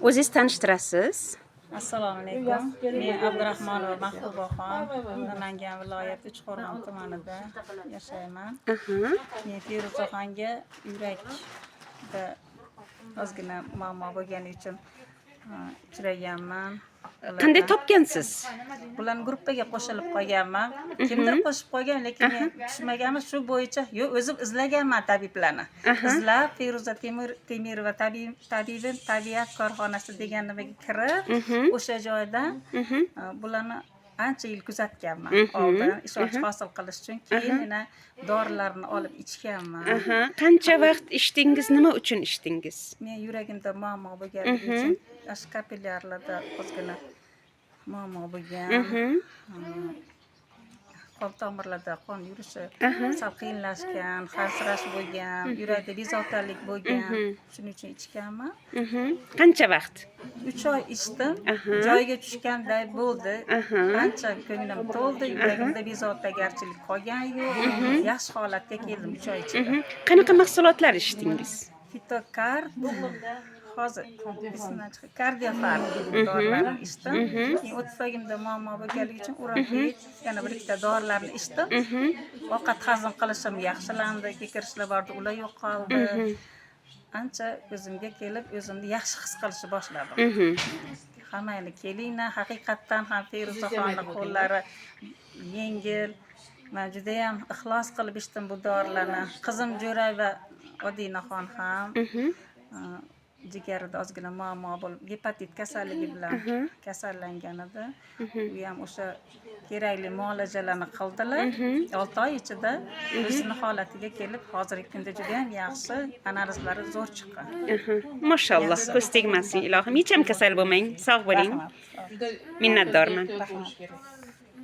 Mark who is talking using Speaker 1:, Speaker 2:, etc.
Speaker 1: O'zingiz tanishtirasiz?
Speaker 2: Assalomu alaykum. Men Abdurahmonova Mahbubaxon, Namangan viloyati Uchqo'rg'on tumanida yashayman. Men Feruzaxonga yurakda ozgina muammo bo'lgani uchun uchraganman.
Speaker 1: Qanday topgansiz?
Speaker 2: Bularni gruppaga qo'shilib qolganman. Kimdir qo'shib qo'ygan, lekin men tushunmaganman. Shu bo'yicha o'zim izlaganman tabiblarni. Izlab Feruza Temirova tabiat korxonasi degan nimaga kirib, o'sha joyda bularni ancha yil kuzatganman. Oldin ishonch hosil qilish uchun, keyin yana dorilarni olib ichganman.
Speaker 1: Qancha vaqt ichdingiz, nima uchun ichdingiz?
Speaker 2: Men yuragimda muammo bo'lganligi uchun, kapillyarlarda ozgina muammo bo'lgan. Qon tomirlarda qon yurishi sal qiyinlashgan, xavfsirash bo'lgan, yurakda bezovtalik bo'lgan. Shuning uchun ichganman.
Speaker 1: Qancha vaqt?
Speaker 2: 3 oy ichdim. Joyiga tushganday bo'ldi. Ancha ko'nglim to'ldi, yuragimda bezovtagarchilik qolgan yo'q. Yaxshi holatga keldim 3 oy ichida.
Speaker 1: Qanaqa mahsulotlar ichdingiz?
Speaker 2: Fitokard, hozir Kardiofar dorilarni ichdim. Keyin o'tfagimda muammo bo'lganligi uchun Urafit yana bir ikkita dorilarni ichdim. Ovqat hazm qilishim yaxshilandi, kekirishlar bordi, ular yo'qoldi. Ancha o'zimga kelib, o'zimni yaxshi his qilishni boshladim. Hammanglar kelinglar, haqiqatdan ham Feruzaxonning qo'llari yengil. Men juda ham ixlos qilib ichdim bu dorilarni. Qizim Jo'ray va Odinaxon ham jigarida ozgina muammo bo'lib, gepatit kasalligi bilan kasallangan edi. U ham o'sha kerakli muolajalarni qildilar. 6 oy ichida o'zining holatiga kelib, hozirgi kunda juda ham yaxshi, analizlari zo'r chiqqan.
Speaker 1: Mashalloh, ko'z tegmasin ilohim. Hech ham kasal bo'lmang, sog' bo'ling. Minnatdorman.